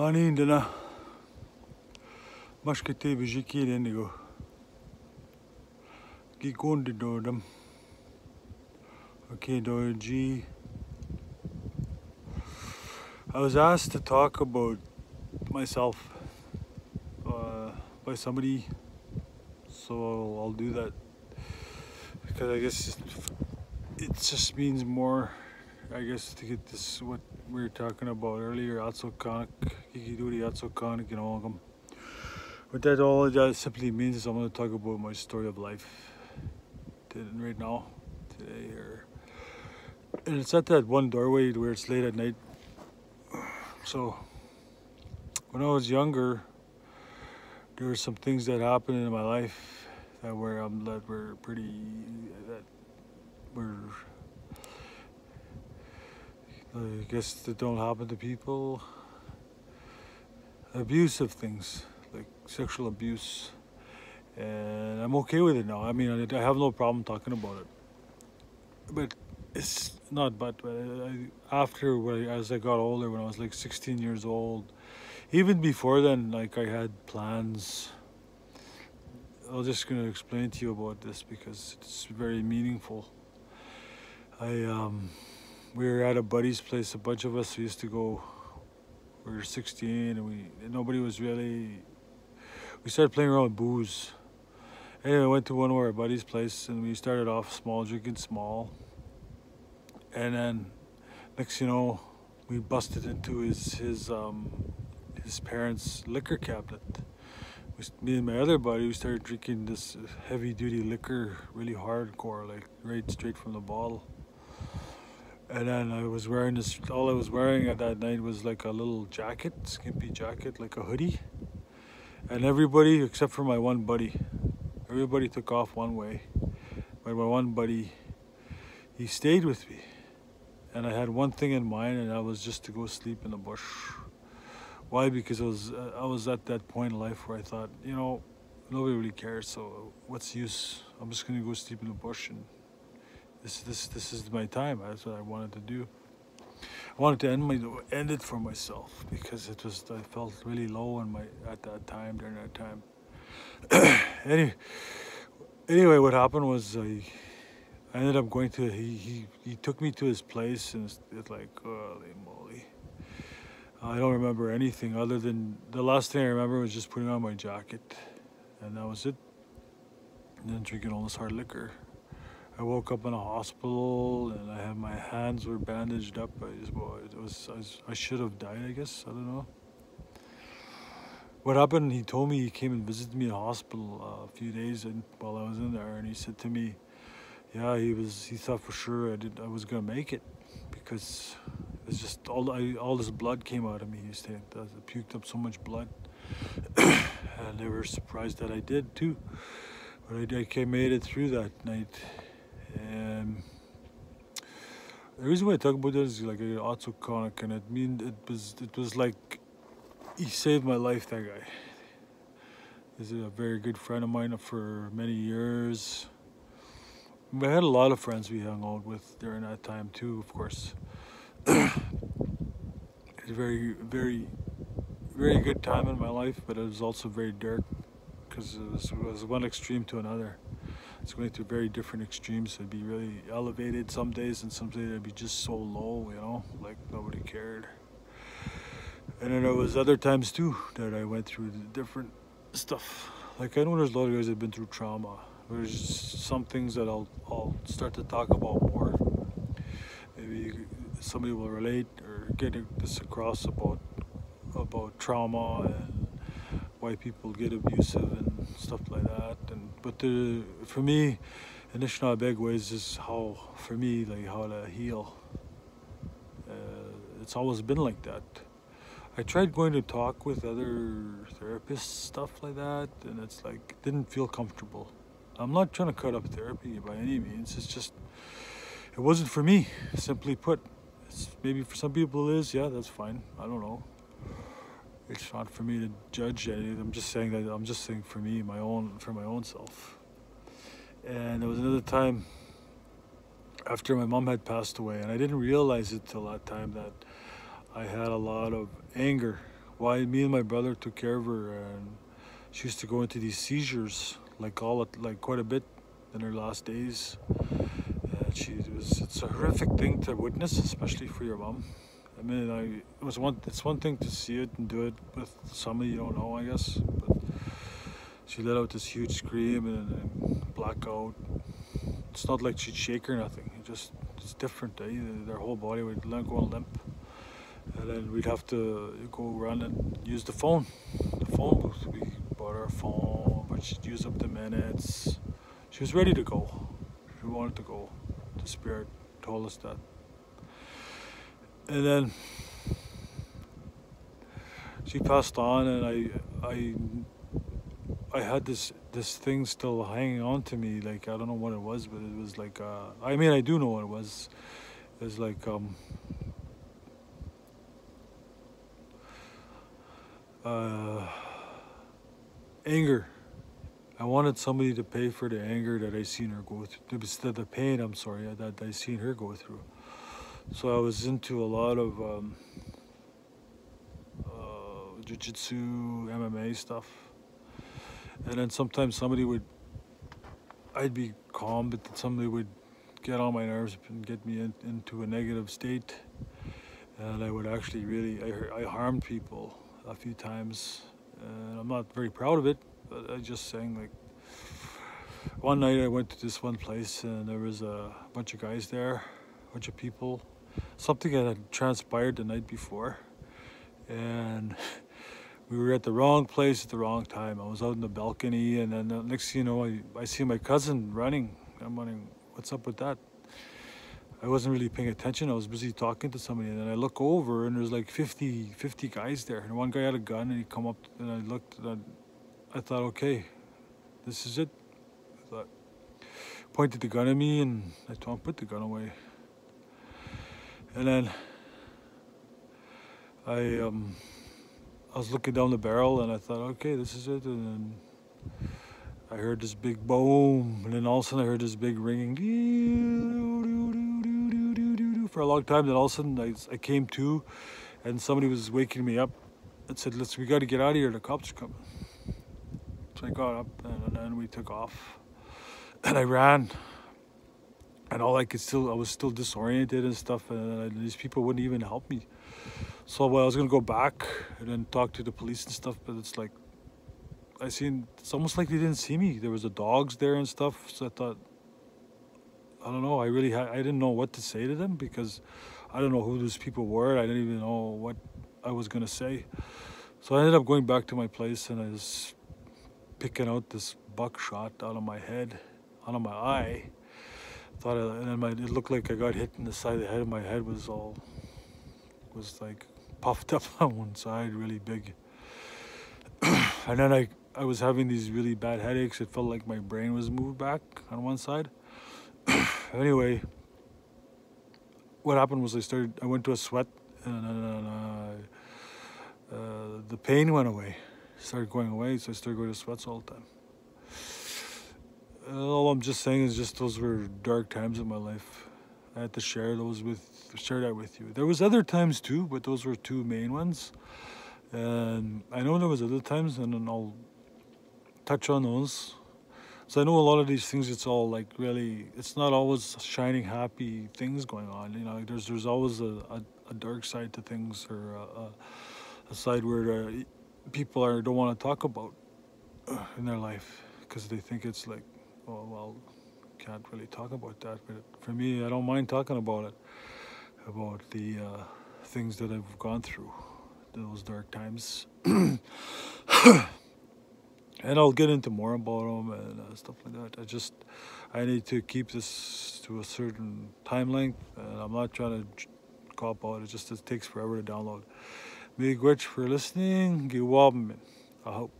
Ani indana mashkete bijiki lendigo. Gikundi dodam. Okay, doji. I was asked to talk about myself by somebody, so I'll do that because I guess it just means more. I guess to get this what we were talking about earlier, Atzookanok, Atzookanok, But that all that simply means is I'm going to talk about my story of life right now, today, and it's at that one doorway where it's late at night. So when I was younger, there were some things that happened in my life that were I guess that don't happen to people. Abusive things like sexual abuse, and I'm okay with it now. I mean, I have no problem talking about it. But it's not. As I got older, when I was like 16 years old, even before then, like I had plans. I'm just gonna explain to you about this because it's very meaningful. We were at a buddy's place. A bunch of us used to go. We were 16, and nobody was really. We started playing around with booze. Anyway, I went to one of our buddies' place, and we started off small, drinking small. And then, next you know, we busted into his parents' liquor cabinet. Me and my other buddy, we started drinking this heavy-duty liquor, really hardcore, like right straight from the bottle. And then I was wearing this. All I was wearing at that night was like a little jacket, skimpy jacket, like a hoodie. And everybody, except for my one buddy, everybody took off one way. But my one buddy, he stayed with me. And I had one thing in mind, and that was just to go sleep in the bush. Why? Because I was at that point in life where I thought, nobody really cares. So what's the use? I'm just gonna go sleep in the bush, and this is my time. That's what I wanted to do. I wanted to end it for myself because I felt really low during that time. Anyway, what happened was I ended up going to he took me to his place, and it's like, holy moly. I don't remember anything other than the last thing I remember was just putting on my jacket, and that was it. And then drinking all this hard liquor. I woke up in a hospital, and my hands were bandaged up. I should have died, I guess. I don't know. What happened? He told me he came and visited me in the hospital a few days while I was in there, and he said to me, "Yeah, he thought for sure I was gonna make it because it's just all this blood came out of me. He said I puked up so much blood, and they were surprised that I did too. But I made it through that night." And the reason why I talk about this is like Atzookanok, and it was like he saved my life. That guy is a very good friend of mine for many years. I had a lot of friends we hung out with during that time too, of course. It's a very, very, very good time in my life, but it was also very dark because it was one extreme to another. It's going through very different extremes. It'd be really elevated some days, and some days it'd be just so low, like nobody cared. And then there was other times too that I went through different stuff. Like I know there's a lot of guys that have been through trauma. There's some things that I'll start to talk about more. Maybe somebody will relate or get this across about trauma and why people get abusive and stuff like that. But for me, in Anishinaabe ways is how to heal. It's always been like that. I tried going to talk with other therapists, stuff like that, and it's like it didn't feel comfortable. I'm not trying to cut up therapy by any means. It's just it wasn't for me. Simply put, maybe for some people it is. Yeah, that's fine. I don't know. It's not for me to judge anything. I'm just saying for me, for my own self. And there was another time after my mom had passed away, and I didn't realize it till that time that I had a lot of anger why me and my brother took care of her, and she used to go into these seizures like quite a bit in her last days. It's a horrific thing to witness, especially for your mom. I mean, it's one thing to see it and do it with somebody you don't know, I guess. But she let out this huge scream and blackout. It's not like she'd shake or nothing. It's different. Their whole body would go on limp, and then we'd have to go run and use the phone booth. We bought her a phone, but she'd use up the minutes. She was ready to go. She wanted to go. The spirit told us that. And then she passed on, and I had this thing still hanging on to me. Like, I don't know what it was, but it was like I mean, I do know what it was. It was like anger. I wanted somebody to pay for the anger that I seen her go through, the pain, I'm sorry, that I seen her go through. So I was into a lot of jiu-jitsu, MMA stuff. And then sometimes I'd be calm, but then somebody would get on my nerves and get me into a negative state. And I would actually I harmed people a few times. And I'm not very proud of it, but I just saying, like, one night I went to this one place and there was a bunch of guys there, a bunch of people. Something had transpired the night before, and we were at the wrong place at the wrong time. I was out in the balcony, and then the next thing you know, I see my cousin running. I'm wondering, what's up with that? I wasn't really paying attention. I was busy talking to somebody, and then I look over, and there's like 50 guys there. And one guy had a gun, and he come up, and I looked, and I thought, okay, this is it. I thought, pointed the gun at me, and I told him, put the gun away. And then I was looking down the barrel, and I thought, okay, this is it. And then I heard this big boom, and then all of a sudden I heard this big ringing for a long time. Then all of a sudden I came to, and somebody was waking me up and said, we got to get out of here, the cops are coming. So I got up, and then we took off, and I ran. And I was still disoriented and stuff, and these people wouldn't even help me. So I was gonna go back and then talk to the police and stuff, but it's like, it's almost like they didn't see me. There was the dogs there and stuff, so I thought, I don't know, I didn't know what to say to them, because I don't know who those people were. I didn't even know what I was gonna say. So I ended up going back to my place, and I was picking out this buckshot out of my head, out of my eye. And then it looked like I got hit in the side of the head. My head was like puffed up on one side, really big. And then I was having these really bad headaches. It felt like my brain was moved back on one side. Anyway, what happened was I went to a sweat, and the pain went away. Started going away, so I started going to sweats all the time. All I'm just saying is those were dark times in my life. I had to share that with you. There was other times too, but those were two main ones. And I know there was other times, and then I'll touch on those. So I know a lot of these things, it's all like really, it's not always shining happy things going on. You know, there's always a dark side to things, or a side where people don't want to talk about in their life, because they think it's like, oh, well, can't really talk about that. But for me, I don't mind talking about it, about the things that I've gone through, those dark times. And I'll get into more about them and stuff like that. I need to keep this to a certain time length, and I'm not trying to cop out. It takes forever to download. Mig Gwitch for listening. Gewabmen. I hope.